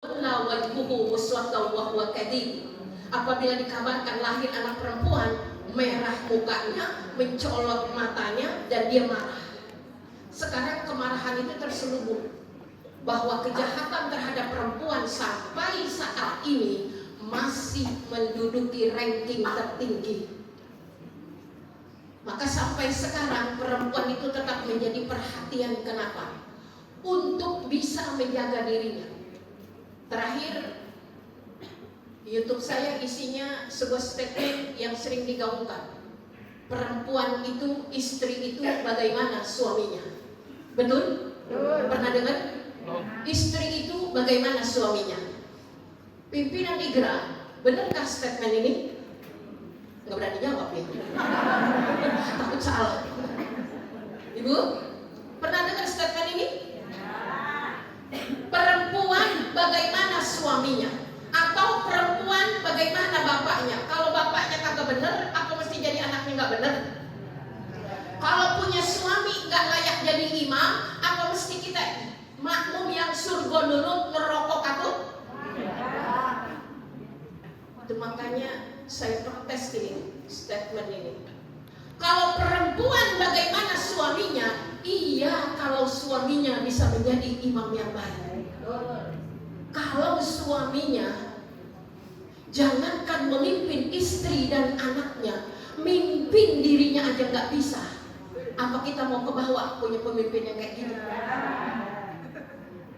la wajhuhu muswaddan wa huwa kadhib. Apabila dikabarkan lahir anak perempuan, merah mukanya, mencolot matanya, dan dia marah. Sekarang kemarahan itu terselubung bahwa kejahatan terhadap perempuan sampai saat ini masih menduduki ranking tertinggi. Maka sampai sekarang perempuan itu tetap menjadi perhatian. Kenapa? Untuk bisa menjaga dirinya. Terakhir, YouTube saya isinya sebuah statement yang sering digaungkan. Perempuan itu, istri itu bagaimana suaminya. Betul? Pernah dengar? Istri itu bagaimana suaminya. Pimpinan IGRA, benarkah statement ini? Nggak berani jawab ya. Takut salah. Ibu, pernah dengar statement ini? Perempuan bagaimana suaminya, atau perempuan bagaimana bapaknya. Kalau bapaknya kagak bener, apa mesti jadi anaknya nggak bener? Kalau punya suami nggak layak jadi imam, apa mesti kita makmum yang surga nurut ngerokok atau? Itu makanya saya protes ini statement ini. Kalau perempuan bagaimana suaminya? Iya, kalau suaminya bisa menjadi imam yang baik. Kalau suaminya jangankan memimpin istri dan anaknya, mimpin dirinya aja nggak bisa. Apa kita mau ke bawah punya pemimpin yang kayak gitu?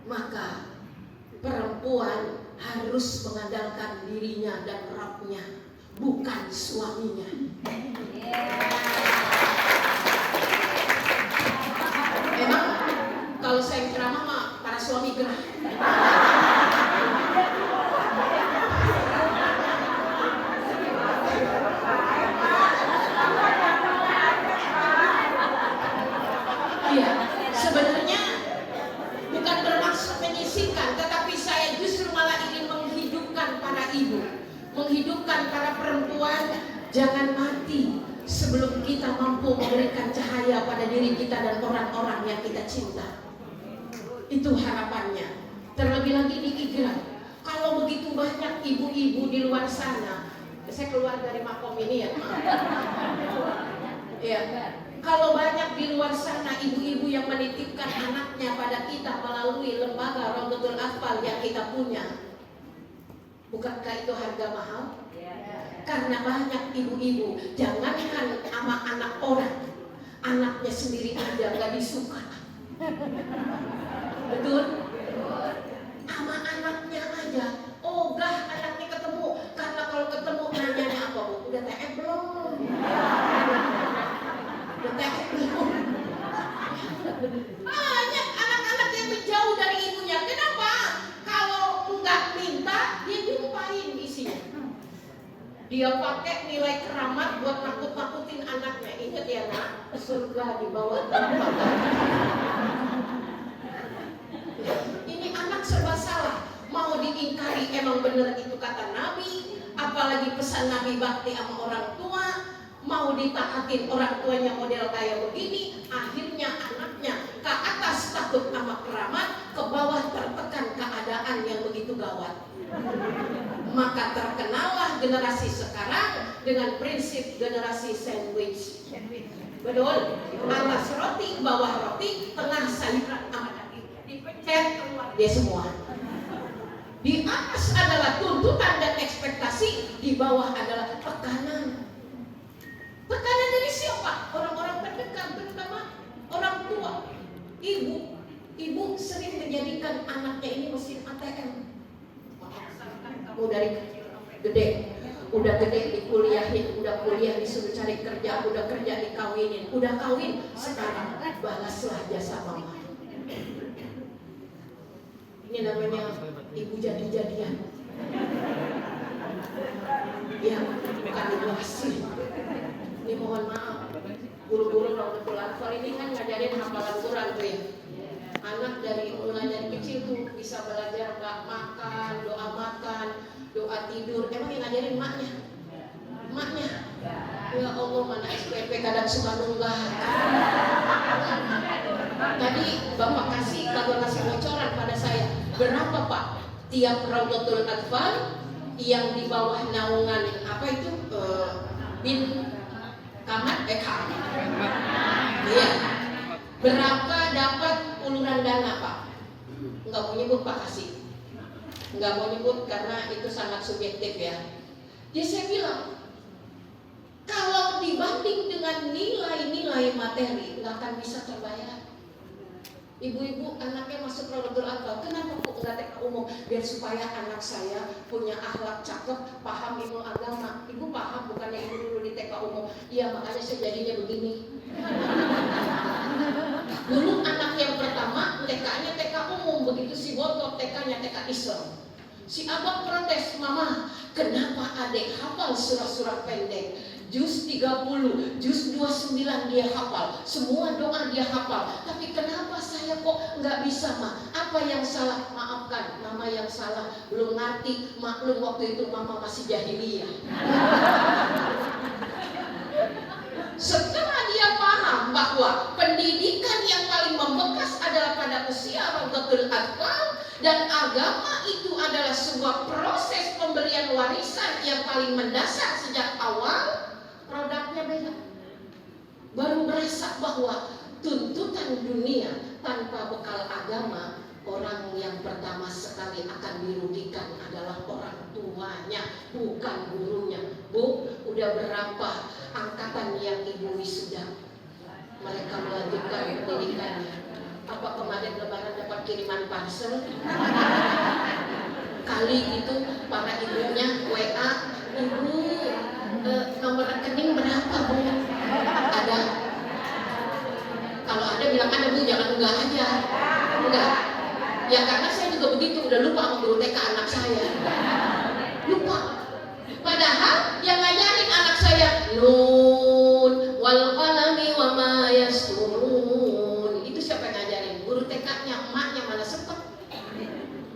Maka perempuan harus mengandalkan dirinya dan Rabbnya, bukan suaminya. Emang kalau saya ceramah mah para suami gerah. Iya, sebenarnya bukan bermaksud menyisihkan, tetapi saya justru malah ingin menghidupkan para ibu, menghidupkan para perempuan. Jangan mati sebelum kita mampu memberikan cahaya pada diri kita dan orang-orang yang kita cinta. Itu harapannya. Terlebih lagi di IGRA, kalau begitu banyak ibu-ibu di luar sana, saya keluar dari makom ini ya, ya. Kalau banyak di luar sana ibu-ibu yang menitipkan anaknya pada kita melalui lembaga Rawdatul Atfal yang kita punya, bukankah itu harga mahal? Karena banyak ibu-ibu, jangankan sama anak orang, anaknya sendiri aja gak disuka. Betul? Sama anaknya aja ogah anaknya ketemu. Karena kalau ketemu nanyanya apa, Bu? Udah TF belum? Udah TF belum? Banyak anak-anak yang menjauh dari ibunya. Kenapa? Kalau enggak minta, dia jumpain isinya. Dia pakai nilai keramat buat nakut-nakutin anaknya. Ingat ya nak, surga di bawah telapak kaki. Ini anak serba salah. Mau diingkari emang bener itu kata Nabi, apalagi pesan Nabi bakti sama orang tua. Mau ditaatin orang tuanya model kayak begini, akhirnya anaknya ke atas takut sama keramat, ke bawah tertekan keadaan yang begitu gawat. Maka terkenallah generasi sekarang dengan prinsip generasi sandwich. Betul? Atas roti, bawah roti, tengah sayuran sama daging. Dipencet keluar dia semua. Di atas adalah tuntutan dan ekspektasi, di bawah adalah tekanan. Tekanan dari siapa? Orang-orang terdekat, terutama orang tua. Ibu sering menjadikan anaknya ini mesin ATM. Kamu dari gede, udah gede dikuliahin, udah kuliah disuruh cari kerja, udah kerja dikawinin, udah kawin, sekarang balaslah jasa mama. Ini namanya ibu jadi-jadian. Ya, bukan ibu asli. Ini mohon maaf, guru-guru Rawdatul Atfal ini kan ngajarin hafalan Quran tuh ya. Anak mulai dari kecil tuh bisa belajar nggak makan, doa tidur. Emang yang ngajarin maknya? Ya Allah, mana SPP kadang suka nunggah. Tadi Bapak kagak kasih bocoran pada saya. Berapa Pak tiap Raudatul Atfal yang di bawah naungan apa itu bin Kamat iya, berapa dapat uluran dana Pak? Nggak mau nyebut Pak, kasih. Nggak mau nyebut karena itu sangat subjektif ya. Jadi saya bilang, kalau dibanding dengan nilai-nilai materi nggak akan bisa terbayar. Ibu-ibu anaknya masuk Raudatul Atfal, kenapa kok nggak TK umum? Biar supaya anak saya punya akhlak cakep, paham ilmu agama. Ibu paham, bukannya ibu dulu di TK umum? Iya, makanya saya jadinya begini. Dulu anak yang pertama TK-nya TK umum, begitu si botok TK-nya TK Islam. Si abang protes, mama, kenapa adek hafal surah-surah pendek? Juz 30, juz 29 dia hafal, semua doa dia hafal. Tapi kenapa saya kok nggak bisa, Ma? Apa yang salah? Maafkan, mama yang salah. Belum ngerti, maklum waktu itu mama masih jahiliyah. Setelah dia paham bahwa pendidikan yang paling membekas adalah pada usia Raudatul Atfal, dan agama itu adalah sebuah proses pemberian warisan yang paling mendasar sejak awal, produknya beda. Baru berasa bahwa tuntutan dunia tanpa bekal agama, orang yang pertama sekali akan dirugikan adalah orang tuanya, bukan gurunya. Bu, udah berapa angkatan yang ibu wisuda? Mereka melanjutkan pendidikannya. Apa kemarin lebaran dapat kiriman parcel? Kali gitu para ibunya WA, ibu nomor rekening berapa Bu? Ada? Kalau ada bilang ada Bu, jangan enggak aja. Enggak. Ya karena saya juga begitu, udah lupa sama guru TK anak saya. Lupa. Padahal yang ngajarin anak saya nun wal qalami wa ma yasturun. Itu siapa yang ngajarin? Guru TK-nya, emaknya mana sempet.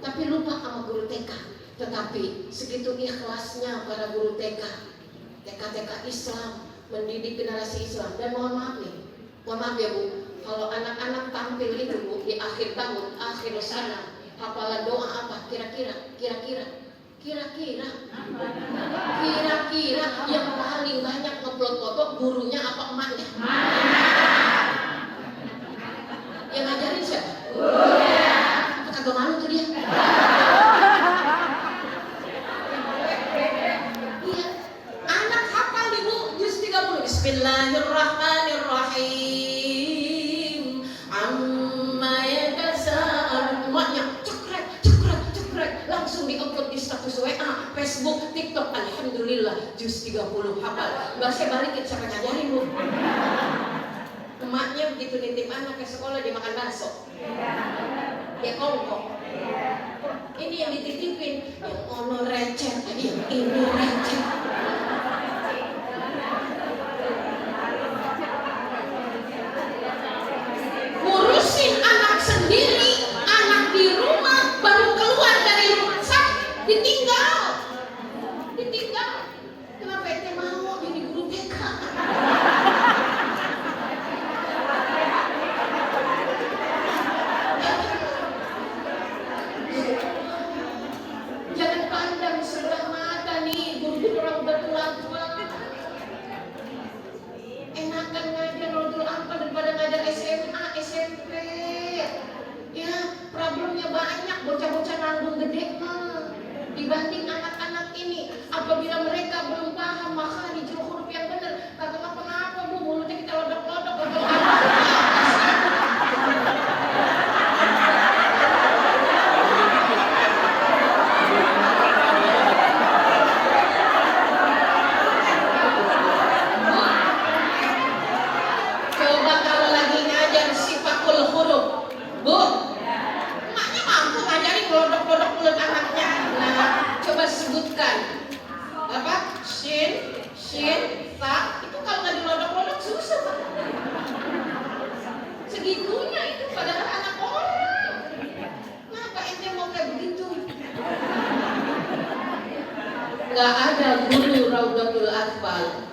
Tapi lupa sama guru TK. Tetapi segitu ikhlasnya para guru TK Islam mendidik generasi Islam. Dan mohon maaf ya Bu, kalau anak-anak tampil itu Bu di akhir tahun, akhir sana, hafalan doa apa? Kira-kira yang paling banyak ngupload foto gurunya apa emaknya? Yang ngajarin siapa? Apa kagak malu tuh dia? Iya, anak hafal nih Bu, juz 30. Bismillahirrahmanirrahim. Amma yatasa'al. Emaknya cekrek, langsung di-upload di status WA, Facebook, TikTok. Alhamdulillah, juz 30 hafal. Saya balikin, siapa ngajarin Bu? Emaknya begitu nitip anak ke sekolah, dia makan bakso. Dia kongkong. Ini yang dititipin, yang ono receh, yang ini receh. Ngurusin anak sendiri, anak di rumah, baru keluar dari rumah sakit, ditinggal. Kenapa ente mau jadi guru TK? Jangan pandang sebelah mata nih guru-guru Raudatul Atfal. Enakan ngajar Raudatul Atfal daripada ngajar SMA, SMP. Ya, problemnya banyak, bocah-bocah nanggung gede dibanding anak-anak ini. Apabila mereka belum paham makhrij huruf yang benar, kagak apa-apa Bu, mulutnya kita lodok-lodok. Coba kalau lagi ngajar sifatul huruf, Bu, emaknya mampu ngajarin lodok-lodok mulut anaknya. Nah, coba sebutkan apa? Shin, ta. Itu kalau nggak dilodok-lodok susah Pak. Segitunya itu padahal anak orang. Kenapa ente mau kayak begitu? Nggak ada guru Raudatul Atfal.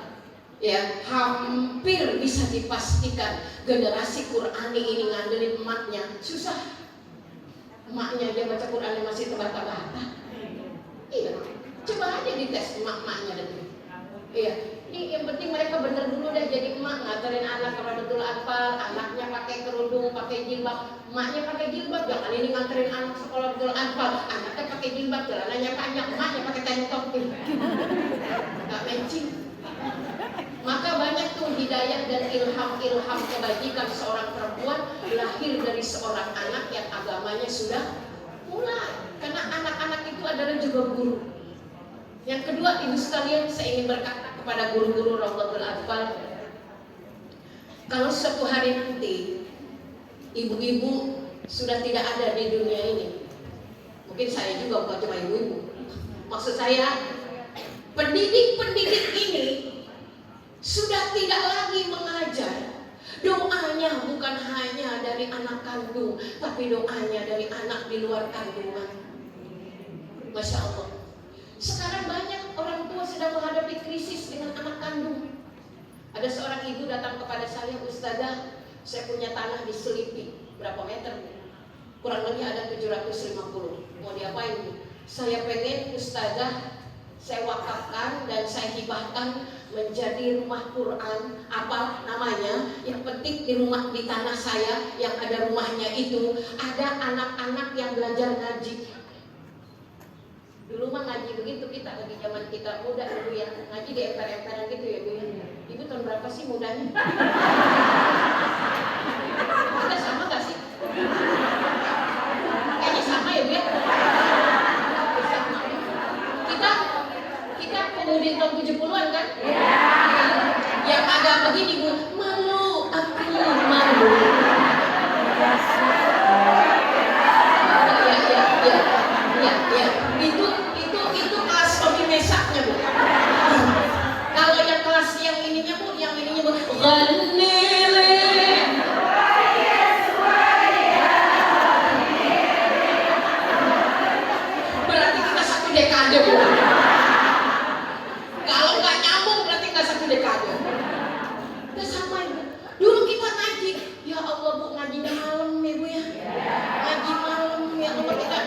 Ya, hampir bisa dipastikan generasi Qurani ini ngandelin emaknya susah. Emaknya dia baca Qurannya masih terbata-bata. Iya, coba aja dites emak-emaknya deh. Iya, ini yang penting mereka bener dulu deh jadi emak, ngajarin anak Qiraatul Anfal, anaknya pakai kerudung, pakai jilbab, emaknya pakai jilbab. Jangan ini nganterin anak sekolah Qiraatul Anfal, anaknya pakai jilbab, celananya panjang, emaknya pakai tank top. Gak matching. Maka banyak tuh hidayah dan ilham kebajikan seorang perempuan lahir dari seorang anak yang agamanya sudah mulai. Karena anak-anak itu adalah juga guru. Yang kedua, ibu sekalian, saya ingin berkata kepada guru-guru Rawdatul Atfal, kalau suatu hari nanti ibu-ibu sudah tidak ada di dunia ini, mungkin saya juga bukan cuma ibu-ibu, maksud saya pendidik-pendidik ini sudah tidak lagi mengajar. Doanya bukan hanya dari anak kandung, tapi doanya dari anak di luar kandungan. Masya Allah. Sekarang banyak orang tua sedang menghadapi krisis dengan anak kandung. Ada seorang ibu datang kepada saya, Ustazah, saya punya tanah di Selipi. Berapa meter? Kurang lebih ada 750. Mau diapain? Saya pengen Ustazah, saya wakafkan dan saya hibahkan menjadi rumah Quran. Apa namanya? Yang penting di rumah, di tanah saya yang ada rumahnya itu ada anak-anak yang belajar ngaji. Dulu mah ngaji begitu kita lagi zaman kita muda dulu ya, ngaji di emper-emperan gitu ya Bu ya. Ibu tahun berapa sih mudanya? Kita sama gak sih? Kayaknya sama ya Bu ya. Sama. Kita pemudi tahun 70-an kan? Yang agak begini Bu, malu aku malu. Ya. Itu kelas kopi mesaknya Bu. Kalau yang kelas yang ininya Bu, Ghanile. Berarti kita satu dekade Bu. Kalau nggak nyambung berarti nggak satu dekade. Udah sama Ibu. Dulu kita ngaji, ya Allah Bu, ngajinya malam ya Bu ya. Ngaji malam ya Allah, kita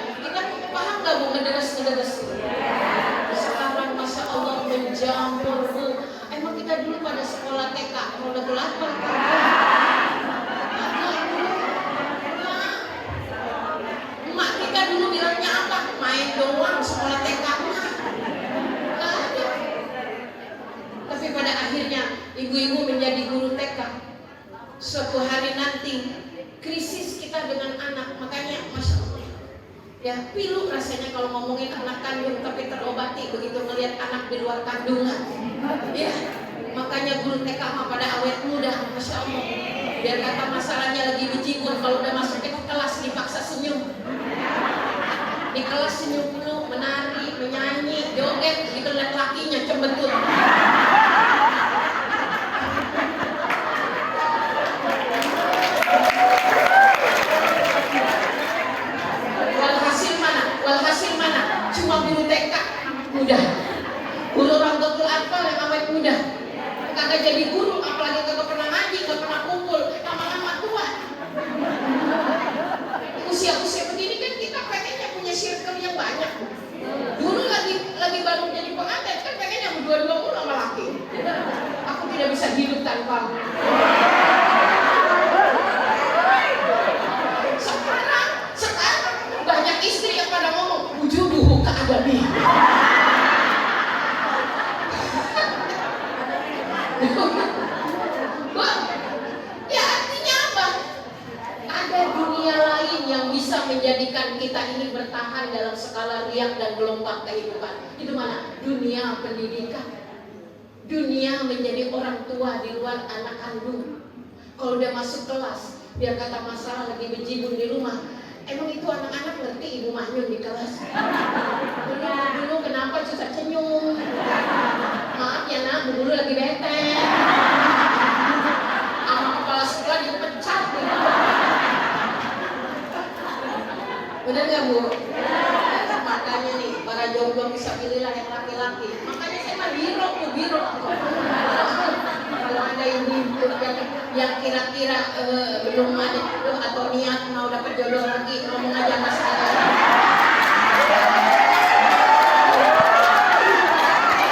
paham nggak Bu, ngederes. Sekarang Masya Allah menjamur Bu. Emang kita dulu pada sekolah TK Rawdatul Atfal emak kita dulu bilangnya apa? Main doang sekolah TK mah. Tapi pada akhirnya ibu-ibu menjadi guru TK. Suatu hari nanti krisis kita dengan anak, makanya Masya Allah ya, pilu rasanya kalau ngomongin anak kandung tapi terobati begitu melihat anak di luar kandungan. Ya, makanya guru TK mah pada awet muda, Masya Allah. Biar kata masalahnya lagi bejibun, kalau udah masuk ke kelas dipaksa senyum. Di kelas senyum dulu, menari, menyanyi, joget, gitu lihat lakinya cembetut. Walhasil mana? Cuma guru TK muda, guru Rawdatul Atfal yang awet muda, kagak jadi guru, apalagi kagak pernah ngaji, kagak pernah kumpul, lama-lama tua. Usia-usia begini kan kita pengennya punya circle yang banyak. Dulu lagi baru jadi pengantin kan pengennya berdua-dua mulu sama laki. Aku tidak bisa hidup tanpa. Sekarang banyak istri yang pada ngomong wujuduhu ka'adabi. Ya artinya apa? Ada dunia lain yang bisa menjadikan kita ini bertahan dalam skala riak dan gelombang kehidupan. Itu mana? Dunia pendidikan. Dunia menjadi orang tua di luar anak kandung. Kalau udah masuk kelas, biar kata masalah lagi bejibun di rumah. Emang itu anak-anak ngerti ibu manyun di kelas? Dulu kenapa susah senyum? Maaf ya nak, bu guru lagi bete. Sama kepala sekolah dipecat. Bener gak Bu? Makanya nih, para jomblo bisa pilihlah yang laki-laki. Makanya saya mah biro. Kalau ada yang yang kira-kira belum ada jodoh atau niat mau dapat jodoh lagi, ngomong aja mas saya.